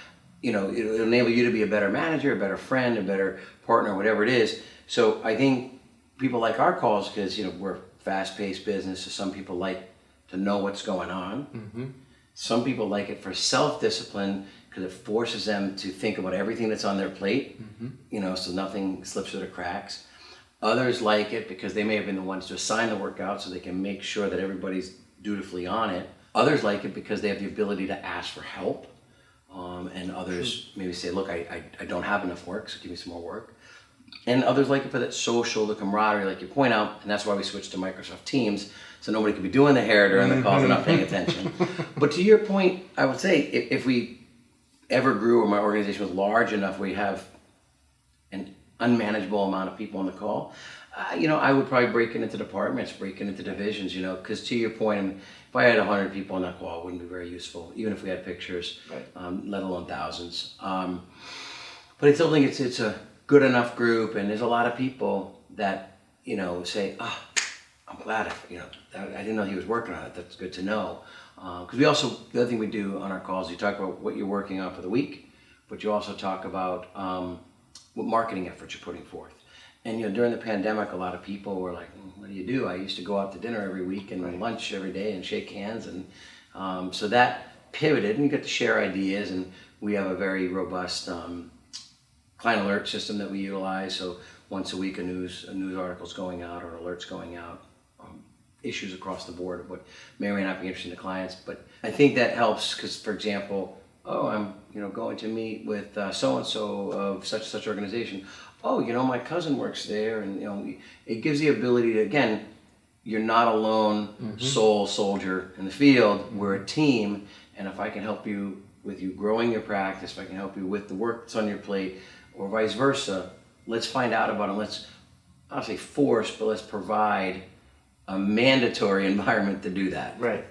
it'll enable you to be a better manager, a better friend, a better partner, whatever it is. So I think people like our calls because, we're a fast-paced business, so some people like to know what's going on. Some people like it for self-discipline because it forces them to think about everything that's on their plate, so nothing slips through the cracks. Others like it because they may have been the ones to assign the workout so they can make sure that everybody's dutifully on it. Others like it because they have the ability to ask for help. And others maybe say, look, I don't have enough work, so give me some more work. And others like it for that social, the camaraderie, like you point out, and that's why we switched to Microsoft Teams, so nobody could be doing the hair during the calls and not paying attention. But to your point, I would say if we ever grew or my organization was large enough where you have an unmanageable amount of people on the call, I would probably break it into departments, break it into divisions, because to your point, if I had 100 people on that call, it wouldn't be very useful, even if we had pictures, let alone thousands. But I still think it's a good enough group, and there's a lot of people that, say, I'm glad, I didn't know he was working on it. That's good to know. Because the other thing we do on our calls, you talk about what you're working on for the week, but you also talk about what marketing efforts you're putting forth. And during the pandemic, a lot of people were like, what do you do? I used to go out to dinner every week and lunch every day and shake hands. And so that pivoted, and you get to share ideas. And we have a very robust client alert system that we utilize. So once a week, a news article's going out or alerts going out, issues across the board of what may or may not be interesting to clients. But I think that helps because, for example, I'm going to meet with so-and-so of such and such organization. My cousin works there, and it gives the ability to, again, you're not alone, sole soldier in the field. We're a team, And if I can help you with you growing your practice, if I can help you with the work that's on your plate, or vice versa, let's find out about it. Let's, I don't say force, but let's provide a mandatory environment to do that. Right.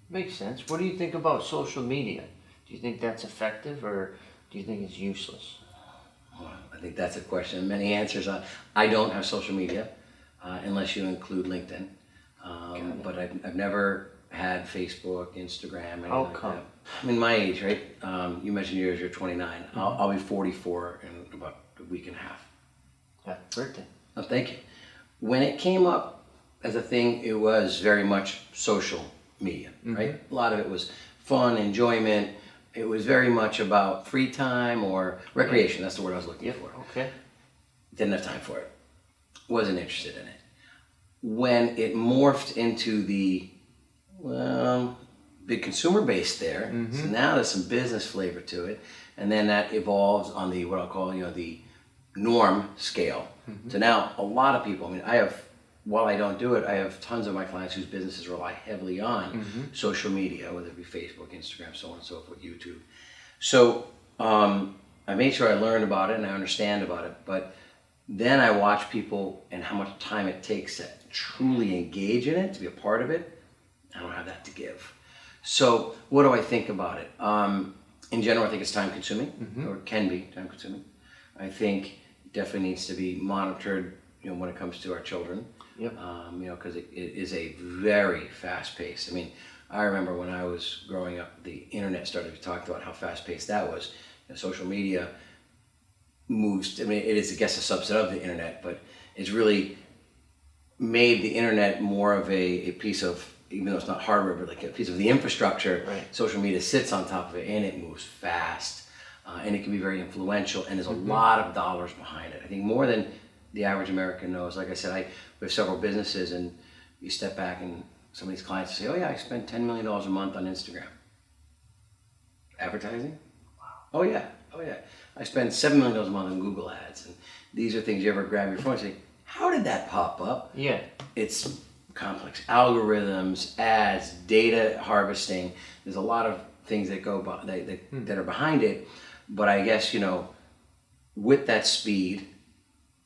Makes sense. What do you think about social media? Do you think that's effective, or do you think it's useless? Well, I think that's a question. Many answers on. I don't have social media, unless you include LinkedIn. But I've never had Facebook, Instagram, anything How like come? that. I mean, my age, right? You mentioned yours. You're 29. I'll be 44 in about a week and a half. Happy birthday. Oh, thank you. When it came up as a thing, it was very much social media, right? A lot of it was fun, enjoyment. It was very much about free time or recreation. That's the word I was looking for. Okay. Didn't have time for it. Wasn't interested in it. When it morphed into the, well, big consumer base there, so now there's some business flavor to it, and then that evolves on the, what I'll call, the norm scale. So now a lot of people, I mean, while I don't do it, I have tons of my clients whose businesses rely heavily on social media, whether it be Facebook, Instagram, so on and so forth, YouTube. So I made sure I learned about it and I understand about it, but then I watch people and how much time it takes to truly engage in it, to be a part of it. I don't have that to give. So what do I think about it? In general, I think it's time consuming, or can be time consuming. I think it definitely needs to be monitored, when it comes to our children. Yep. Because it is a very fast pace. I mean, I remember when I was growing up, the internet started to talk about how fast paced that was. Social media moves, I mean, it is, I guess, a subset of the internet, but it's really made the internet more of a piece of, even though it's not hardware, but like a piece of the infrastructure. Right. Social media sits on top of it and it moves fast. And it can be very influential, and there's a lot of dollars behind it. I think more than the average American knows. Like I said, we have several businesses, and you step back and some of these clients say, oh yeah, I spend $10 million a month on Instagram. Advertising? Wow. Oh yeah. I spend $7 million a month on Google ads. And these are things you ever grab your phone and say, how did that pop up? Yeah. It's complex algorithms, ads, data harvesting. There's a lot of things that go that are behind it. But I guess, with that speed,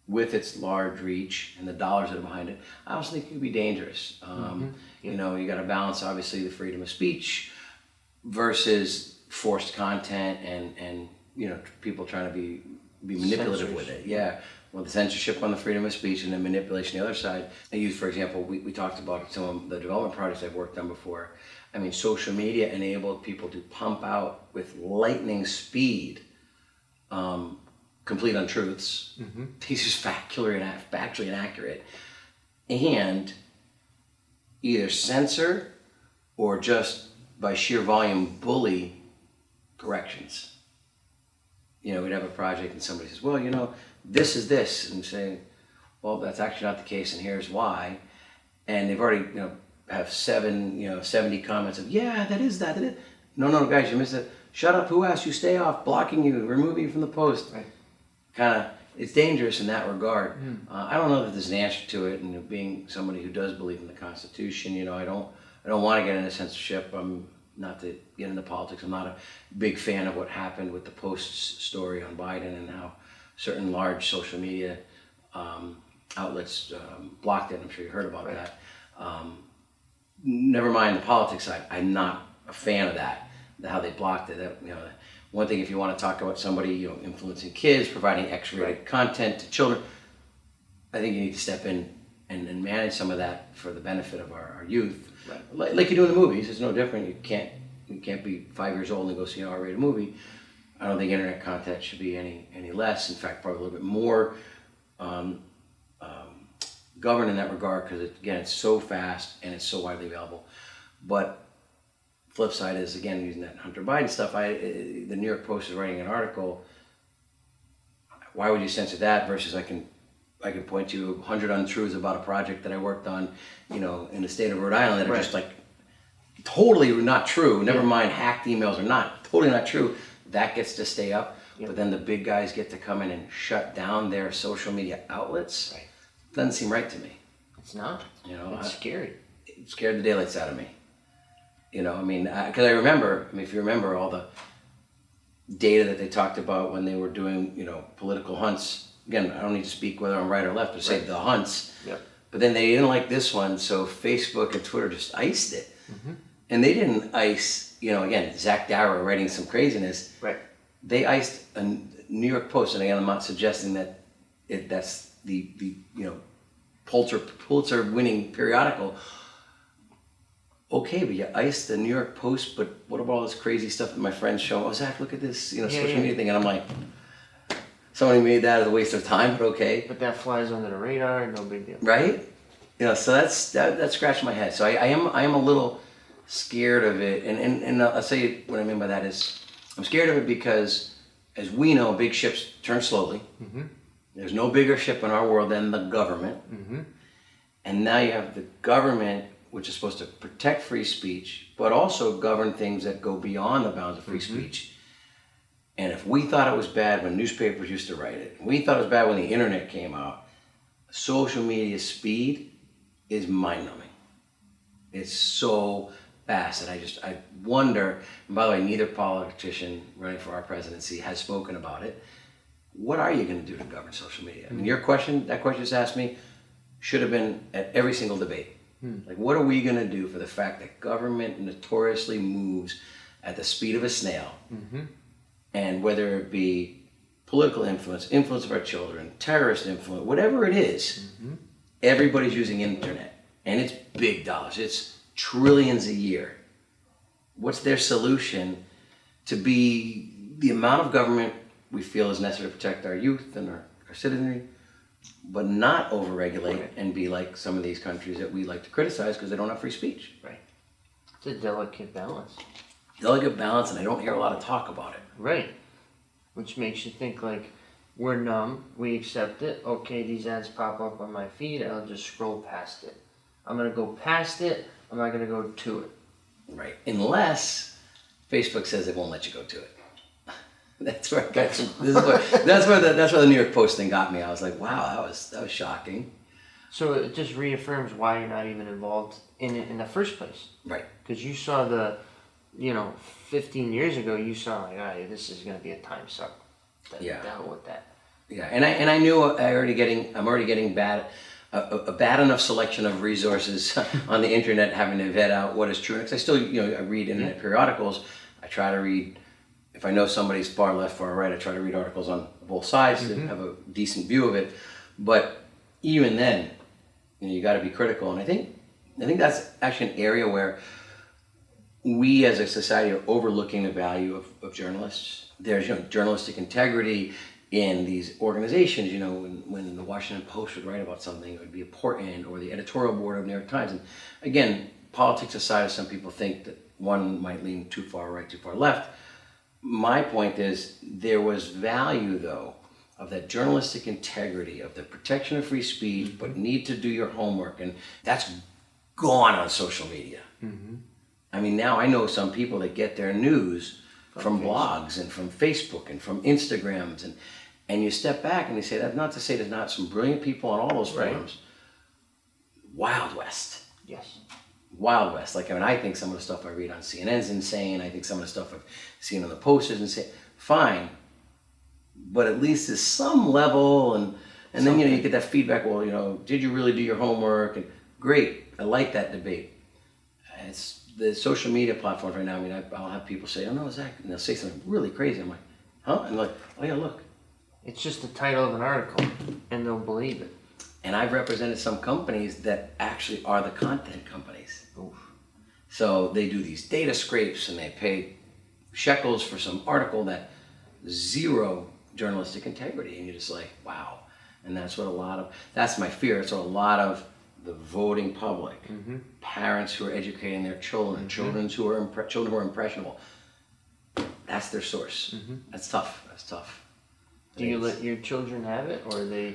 with its large reach and the dollars that are behind it, I also think it could be dangerous. You got to balance, obviously, the freedom of speech versus forced content and people trying to be manipulative with it. Yeah. Well, the censorship on the freedom of speech and the manipulation on the other side. I use, for example, we talked about some of the development projects I've worked on before. I mean, social media enabled people to pump out with lightning speed complete untruths, pieces factually inaccurate, and either censor or just by sheer volume bully corrections. We'd have a project and somebody says, well, this is this, and say, well, that's actually not the case, and here's why. And they've already, have 70 comments of, yeah, that is that. No, guys, you missed it. Shut up, who asked you, stay off, blocking you, removing you from the post. Right. Kind of, it's dangerous in that regard. I don't know that there's an answer to it, and being somebody who does believe in the Constitution, I don't want to get into censorship. I'm not to get into politics. I'm not a big fan of what happened with the Post story on Biden and how certain large social media outlets blocked it. I'm sure you heard about that. Never mind the politics side. I'm not a fan of that. How they blocked it. One thing, if you want to talk about somebody, influencing kids, providing X-rated content to children, I think you need to step in and manage some of that for the benefit of our youth. Right. Like you do in the movies, it's no different. You can't be 5 years old and go see an R-rated movie. I don't think internet content should be any less. In fact, probably a little bit more governed in that regard, because it's so fast and it's so widely available. But flip side is, again, using that Hunter Biden stuff, the New York Post is writing an article. Why would you censor that versus I can point you 100 untruths about a project that I worked on, in the state of Rhode Island that are just like totally not true. Never mind hacked emails are not totally not true. That gets to stay up. But then the big guys get to come in and shut down their social media outlets. Right. Doesn't seem right to me. It's not. It's scary. It scared the daylights out of me. You know, I mean, because I remember, I mean, if you remember all the data that they talked about when they were doing, you know, political hunts. Again, I don't need to speak whether I'm right or left, but say the hunts. Yep. But then they didn't like this one, so Facebook and Twitter just iced it. And they didn't ice, you know, again, Zach Darrell writing some craziness. Right. They iced a New York Post, and again, I'm not suggesting that that's the you know, Pulitzer winning periodical. Okay, but you iced the New York Post, but what about all this crazy stuff that my friends show? Oh, Zach, look at this, you know, social media thing. And I'm like, somebody made that as a waste of time, but okay. But that flies under the radar, no big deal. Right? You know, so that scratched my head. So I am a little scared of it. And I'll say what I mean by that is I'm scared of it because, as we know, big ships turn slowly. There's no bigger ship in our world than the government. And now you have the government, which is supposed to protect free speech, but also govern things that go beyond the bounds of free speech. And if we thought it was bad when newspapers used to write it, we thought it was bad when the internet came out, social media speed is mind-numbing. It's so fast, and I wonder, and by the way, neither politician running for our presidency has spoken about it. What are you going to do to govern social media? I mean, that question just asked me, should have been at every single debate. Like, what are we going to do for the fact that government notoriously moves at the speed of a snail? And whether it be political influence of our children, terrorist influence, whatever it is, everybody's using internet. And it's big dollars. It's trillions a year. What's their solution to be the amount of government we feel is necessary to protect our youth and our citizenry, but not overregulate and be like some of these countries that we like to criticize because they don't have free speech. Right. It's a delicate balance. Delicate balance, and I don't hear a lot of talk about it. Right. Which makes you think like, we're numb, we accept it, okay, these ads pop up on my feed, I'll just scroll past it. I'm going to go past it, I'm not going to go to it. Right. Unless Facebook says it won't let you go to it. That's where that's where the New York Post thing got me. I was like, wow, that was shocking. So it just reaffirms why you're not even involved in it in the first place. Right. Because you saw 15 years ago, you saw like, this is going to be a time suck. Down with that. Yeah, and I knew I'm already getting a bad enough selection of resources on the internet, having to vet out what is true. Because I still, I read internet periodicals. I try to read. If I know somebody's far left, far right, I try to read articles on both sides to have a decent view of it. But even then, you got to be critical. And I think that's actually an area where we as a society are overlooking the value of journalists. There's journalistic integrity in these organizations. When the Washington Post would write about something, it would be important, or the editorial board of New York Times. And again, politics aside, some people think that one might lean too far right, too far left. My point is, there was value, though, of that journalistic integrity, of the protection of free speech, but need to do your homework. And that's gone on social media. I mean, now I know some people that get their news from blogs and from Facebook and from Instagrams. And you step back and you say, that's not to say there's not some brilliant people on all those forums. Wild West. Yes. Wild West. Like, I think some of the stuff I read on CNN's insane. I think some of the stuff I've seen on the Post is insane. Fine. But at least there's some level, and then, you get that feedback, well, did you really do your homework? And great. I like that debate. It's the social media platforms right now. I mean, I'll have people say, oh, no, Zach, and they'll say something really crazy. I'm like, huh? And they're like, oh, yeah, look. It's just the title of an article, and they'll believe it. And I've represented some companies that actually are the content companies. Oof. So they do these data scrapes and they pay shekels for some article that zero journalistic integrity. And you're just like, wow. And that's my fear. It's what a lot of the voting public, parents who are educating their children, children who are impressionable, that's their source. That's tough. Do you let your children have it, or are they?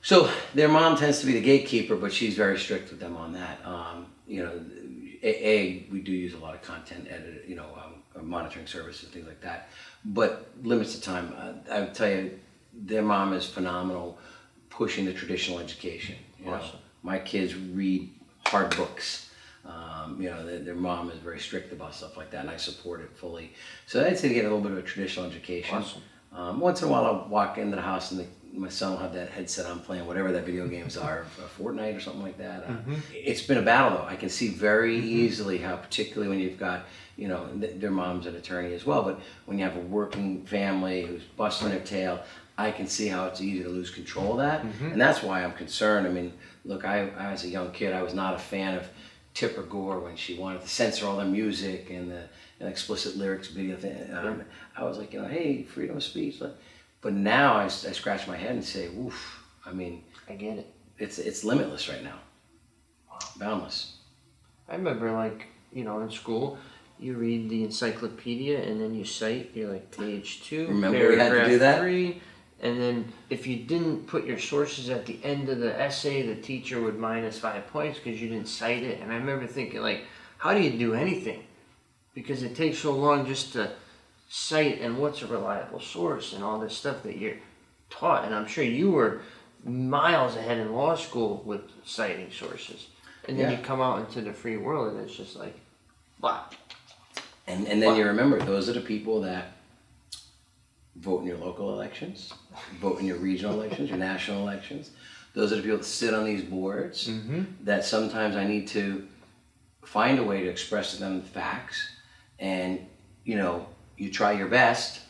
So their mom tends to be the gatekeeper, but she's very strict with them on that. We do use a lot of content edit, monitoring services, things like that, but limits the time. I would tell you, their mom is phenomenal, pushing the traditional education. Awesome. My kids read hard books. Their mom is very strict about stuff like that, and I support it fully. So I'd say to get a little bit of a traditional education. Awesome. Once in a while, I'll walk into the house and my son will have that headset on playing whatever that video games are, Fortnite or something like that. It's been a battle though. I can see very easily how, particularly when you've got, their mom's an attorney as well, but when you have a working family who's busting their tail, I can see how it's easy to lose control of that. And that's why I'm concerned. I mean, look, I as a young kid, I was not a fan of Tipper Gore when she wanted to censor all the music and the explicit lyrics video thing. I was like, hey, freedom of speech. But now I scratch my head and say, oof, I mean, I get it. It's limitless right now. Wow. Boundless. I remember, in school, you read the encyclopedia and then you cite, you're like page 2, remember we had to do that? 3, and then if you didn't put your sources at the end of the essay, the teacher would minus 5 points because you didn't cite it. And I remember thinking, how do you do anything? Because it takes so long just to cite and what's a reliable source and all this stuff that you're taught. And I'm sure you were miles ahead in law school with citing sources. And then you come out into the free world and it's just like, wow. And then you remember, those are the people that vote in your local elections, vote in your regional elections, your national elections. Those are the people that sit on these boards that sometimes I need to find a way to express to them facts. And, you try your best,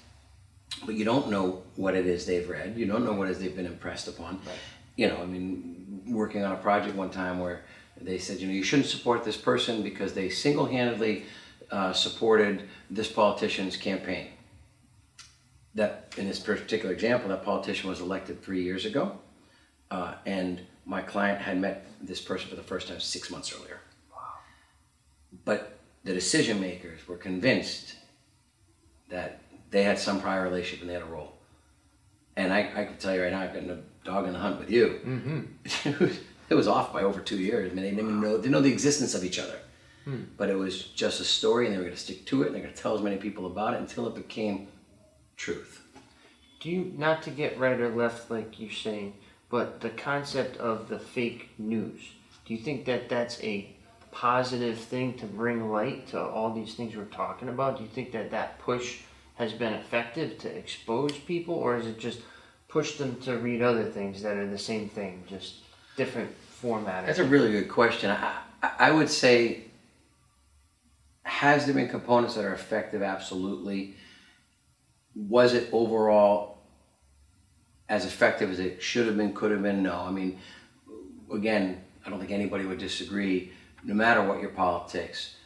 but you don't know what it is they've read. You don't know what it is they've been impressed upon. Right. Working on a project one time where they said, you shouldn't support this person because they single-handedly supported this politician's campaign. That, in this particular example, that politician was elected 3 years ago, and my client had met this person for the first time 6 months earlier. Wow. But the decision makers were convinced that they had some prior relationship and they had a role. And I can tell you right now, I've got a dog in the hunt with you. It was off by over 2 years. I mean, they didn't know the existence of each other. But it was just a story, and they were going to stick to it, and they're going to tell as many people about it until it became truth. Do you, not to get right or left like you're saying, but the concept of the fake news, do you think that that's a positive thing to bring light to all these things we're talking about? Do you think that push has been effective to expose people, or is it just push them to read other things that are the same thing, just different format? That's a really good question. I would say, has there been components that are effective? Absolutely. Was it overall as effective as it should have been, could have been? No. I mean, again, I don't think anybody would disagree. No matter what your politics,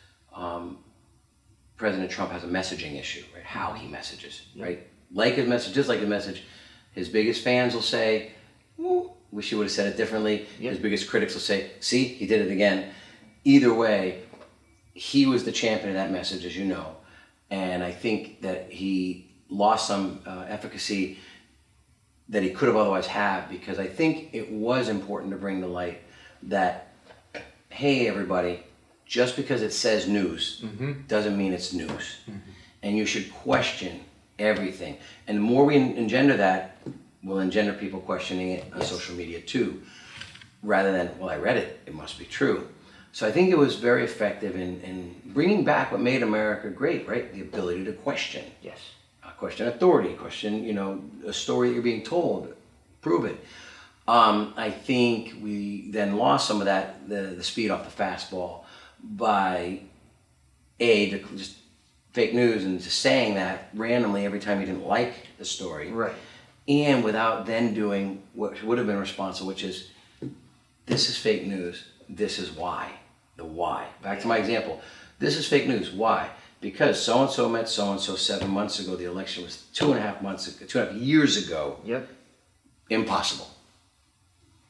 President Trump has a messaging issue, right? How he messages, right? Like his message, just like his message, his biggest fans will say, wish he would have said it differently. His biggest critics will say, see, he did it again. Either way, he was the champion of that message, as you know. And I think that he lost some efficacy that he could have otherwise had, because I think it was important to bring to light that, hey, everybody, just because it says news doesn't mean it's news. And you should question everything. And the more we engender that, will engender people questioning it on social media too, rather than, well, I read it, it must be true. So I think it was very effective in bringing back what made America great, right? The ability to question. Yes. Question authority, question, a story that you're being told, prove it. I think we then lost some of that, the speed off the fastball by just fake news and just saying that randomly every time you didn't like the story. Right. And without then doing what would have been responsible, which is, this is fake news, this is why. The why. Back to my example. This is fake news. Why? Because so-and-so met so-and-so 7 months ago. The election was 2.5 years ago. Yep. Impossible.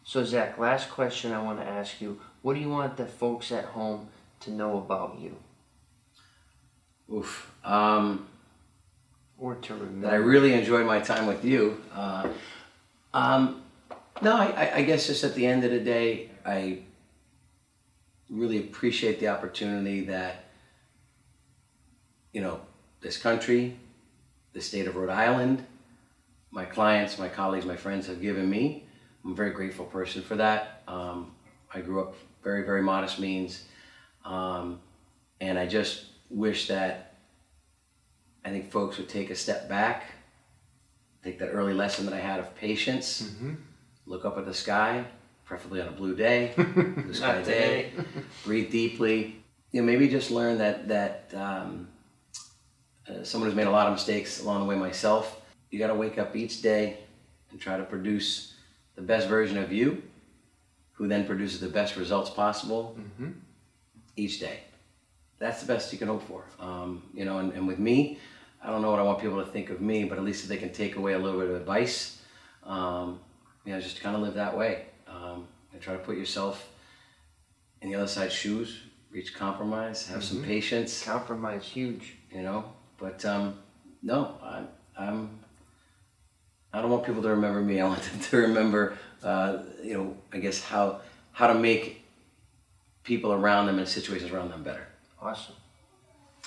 So Zach, last question I want to ask you. What do you want the folks at home to know about you? Oof. Or to remember. That I really enjoyed my time with you. No, I guess just at the end of the day, I really appreciate the opportunity that, this country, the state of Rhode Island, my clients, my colleagues, my friends have given me. I'm a very grateful person for that. I grew up very, very modest means. And I just wish that I think folks would take a step back, take that early lesson that I had of patience, look up at the sky, preferably on a blue day, blue sky day, breathe deeply. You know, maybe just learn that someone who's made a lot of mistakes along the way myself, you got to wake up each day and try to produce the best version of you, who then produces the best results possible each day. That's the best you can hope for. You know, and with me, I don't know what I want people to think of me, but at least if they can take away a little bit of advice, you know, just kind of live that way. And try to put yourself in the other side's shoes, reach compromise, have some patience. Compromise, huge. You know, but no, I don't want people to remember me. I want them to remember, you know, I guess how to make people around them and situations around them better. Awesome.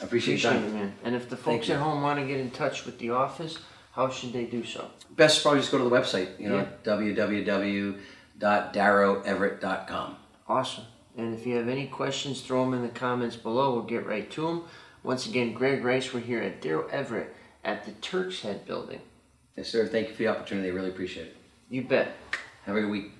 I appreciate your it, time. man. And if the folks at home want to get in touch with the office, how should they do so? Best is probably just go to the website, you know, Yeah. www.DarrowEverett.com. Awesome. And if you have any questions, throw them in the comments below. We'll get right to them. Once again, Greg Rice, we're here at DarrowEverett at the Turk's Head building. Yes, sir. Thank you for the opportunity. I really appreciate it. You bet. Have a good week.